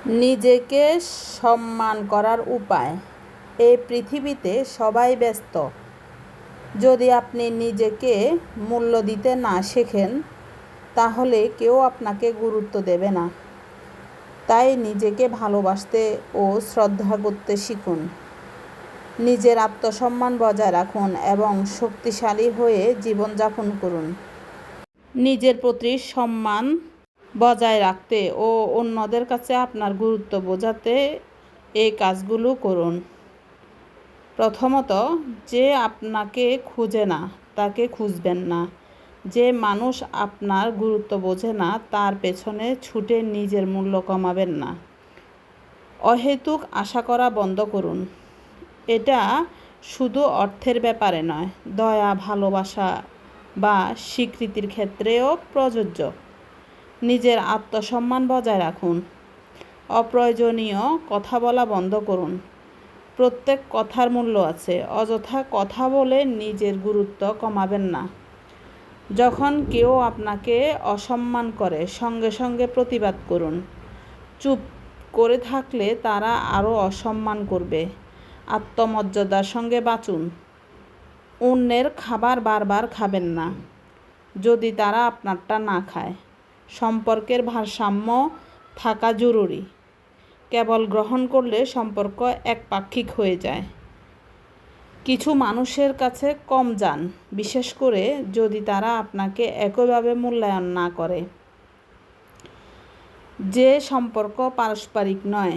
নিজেকে সম্মান করার উপায়। এই পৃথিবীতে সবাই ব্যস্ত। যদি আপনি নিজেকে মূল্য দিতে না শেখেন, তাহলে কেউ আপনাকে গুরুত্ব দেবে না। তাই নিজেকে ভালোবাসতে ও শ্রদ্ধা করতে শিখুন। নিজের আত্মসম্মান বজায় রাখুন এবং শক্তিশালী হয়ে জীবনযাপন করুন। নিজের প্রতি সম্মান বজায় রাখতে ও অন্যদের কাছে আপনার গুরুত্ব বোঝাতে এই কাজগুলো করুন। প্রথমত, যে আপনাকে খুঁজে না তাকে খুঁজবেন না। যে মানুষ আপনার গুরুত্ব বোঝে না তার পেছনে ছুটে নিজের মূল্য কমাবেন না। অহেতুক আশা করা বন্ধ করুন। এটা শুধু অর্থের ব্যাপারে নয়, দয়া, ভালোবাসা বা স্বীকৃতির ক্ষেত্রেও প্রযোজ্য। নিজের আত্মসম্মান বজায় রাখুন। অপ্রয়োজনীয় কথা বলা বন্ধ করুন। প্রত্যেক কথার মূল্য আছে। অযথা কথা বলে নিজের গুরুত্ব কমাবেন না। যখন কেউ আপনাকে অসম্মান করে, সঙ্গে সঙ্গে প্রতিবাদ করুন। চুপ করে থাকলে তারা আরও অসম্মান করবে। আত্মমর্যাদার সঙ্গে বাঁচুন। অন্যের খাবার বারবার খাবেন না, যদি তারা আপনারটা না খায়। সম্পর্কের ভারসাম্য থাকা জরুরি। কেবল গ্রহণ করলে সম্পর্ক একপাক্ষিক হয়ে যায়। কিছু মানুষের কাছে কম যান, বিশেষ করে যদি তারা আপনাকে একইভাবে মূল্যায়ন না করে। যে সম্পর্ক পারস্পরিক নয়,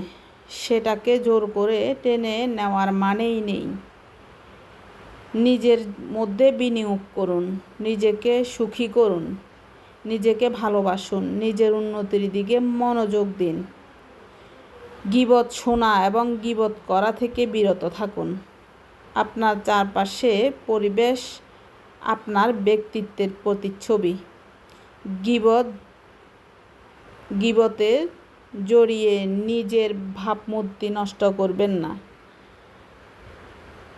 সেটাকে জোর করে টেনে নেওয়ার মানেই নেই। নিজের মধ্যে বিনিয়োগ করুন। নিজেকে সুখী করুন। নিজেকে ভালোবাসুন। নিজের উন্নতির দিকে মনোযোগ দিন। গীবত শোনা এবং গীবত করা থেকে বিরত থাকুন। আপনার চারপাশে পরিবেশ আপনার ব্যক্তিত্বের প্রতিচ্ছবি। গীবতে জড়িয়ে নিজের ভাবমূর্তি নষ্ট করবেন না।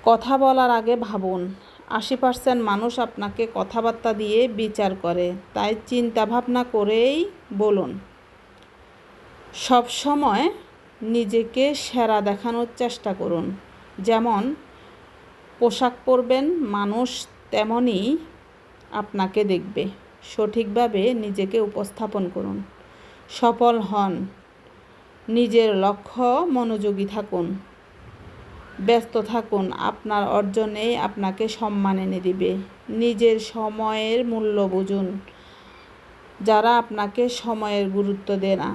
কথা বলার আগে ভাবুন। ৮০% মানুষ আপনাকে কথাবার্তা দিয়ে বিচার করে, তাই চিন্তা ভাবনা করেই বলুন। সবসময় নিজেকে সেরা দেখানোর চেষ্টা করুন। যেমন পোশাক পরবেন, মানুষ তেমনই আপনাকে দেখবে। সঠিকভাবে নিজেকে উপস্থাপন করুন। সফল হন। নিজের লক্ষ্য মনোযোগী থাকুন। ব্যস্ত থাকুন। আপনার অর্জনেই আপনাকে সম্মান এনে দিবে। নিজের সময়ের মূল্য বুঝুন। যারা আপনাকে সময়ের গুরুত্ব দেয় না,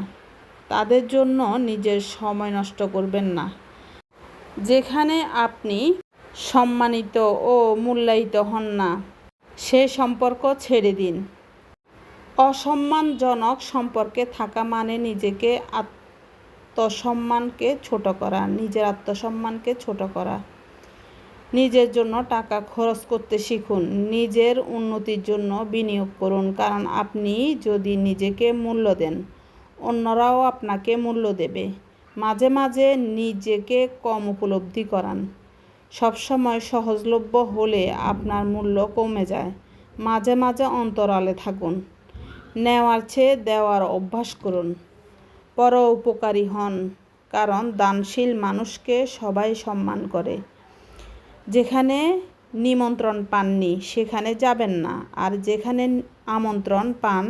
তাদের জন্য নিজের সময় নষ্ট করবেন না। যেখানে আপনি সম্মানিত ও মূল্যায়িত হন না, সে সম্পর্ক ছেড়ে দিন। অসম্মানজনক সম্পর্কে থাকা মানে নিজের আত্মসম্মানকে ছোট করা। নিজের জন্য টাকা খরচ করতে শিখুন। নিজের উন্নতির জন্য বিনিয়োগ করুন, কারণ আপনি যদি নিজেকে মূল্য দেন, অন্যরাও আপনাকে মূল্য দেবে। মাঝে মাঝে নিজেকে কম উপলব্ধি করান। সবসময় সহজলভ্য হলে আপনার মূল্য কমে যায়। মাঝে মাঝে অন্তরালে থাকুন। নেওয়ার চেয়ে দেওয়ার অভ্যাস করুন। পরোপকারী হন, কারণ দানশীল মানুষকে সবাই সম্মান করে। যেখানে নিমন্ত্রণ পাননি সেখানে যাবেন না, আর যেখানে আমন্ত্রণ পান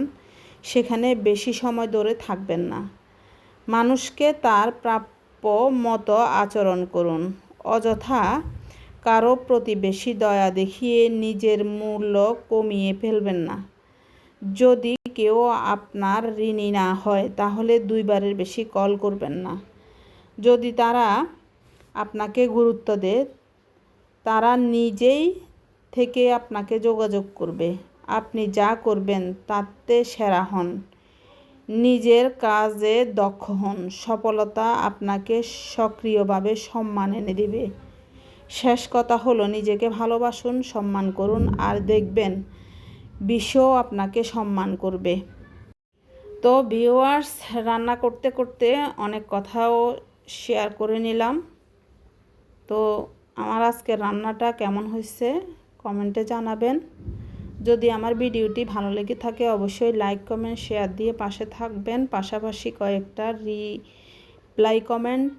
সেখানে বেশি সময় ধরে থাকবেন না। মানুষকে তার প্রাপ্য মতো আচরণ করুন। অযথা কারো প্রতি বেশি দয়া দেখিয়ে নিজের মূল্য কমিয়ে ফেলবেন না। যদি কেউ আপনার ঋণী না হয়, তাহলে 2 বারের বেশি কল করবেন না। যদি তারা আপনাকে গুরুত্ব দেয়, তারা নিজেই থেকে আপনাকে যোগাযোগ করবে। আপনি যা করবেন তাতে সেরা হন। নিজের কাজে দক্ষ হন। সফলতা আপনাকে সক্রিয়ভাবে সম্মান এনে দেবে। শেষ কথা হলো, নিজেকে ভালোবাসুন, সম্মান করুন, আর দেখবেন বিশ্বও আপনাকে সম্মান করবে। তো ভিউয়ার্স, রান্না করতে করতে অনেক কথাও শেয়ার করে নিলাম। তো আমার আজকের রান্নাটা কেমন হয়েছে কমেন্টে জানাবেন। যদি আমার ভিডিওটি ভালো লেগে থাকে অবশ্যই লাইক, কমেন্ট, শেয়ার দিয়ে পাশে থাকবেন। পাশাপাশি কয়েকটা লাইক কমেন্ট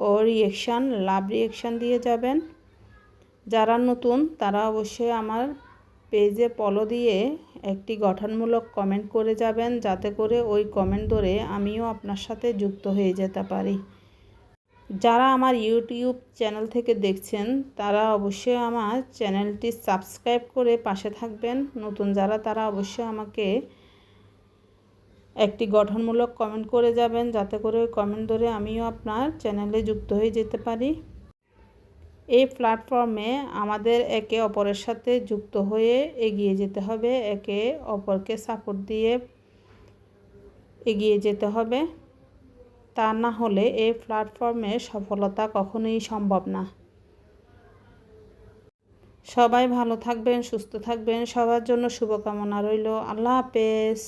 ও রিয়েকশান, লাভ রিয়েকশান দিয়ে যাবেন। যারা নতুন তারা অবশ্যই আমার পেজে ফলো দিয়ে একটি গঠনমূলক কমেন্ট করে যাবেন, যাতে করে ওই কমেন্ট ধরে আমিও আপনার সাথে যুক্ত হয়ে যেতে পারি। যারা আমার ইউটিউব চ্যানেল থেকে দেখছেন তারা অবশ্যই আমার চ্যানেলটি সাবস্ক্রাইব করে পাশে থাকবেন। নতুন যারা তারা অবশ্যই আমাকে একটি গঠনমূলক কমেন্ট করে যাবেন, যাতে করে ওই কমেন্ট ধরে আমিও আপনার চ্যানেলে যুক্ত হয়ে যেতে পারি। এই প্ল্যাটফর্মে আমাদের একে অপরের সাথে যুক্ত হয়ে এগিয়ে যেতে হবে, একে অপরকে সাপোর্ট দিয়ে এগিয়ে যেতে হবে। তা না হলে এই প্ল্যাটফর্মে সফলতা কখনোই সম্ভব না। সবাই ভালো থাকবেন, সুস্থ থাকবেন, সবার জন্য শুভকামনা রইল। আল্লাহ হাফেজ।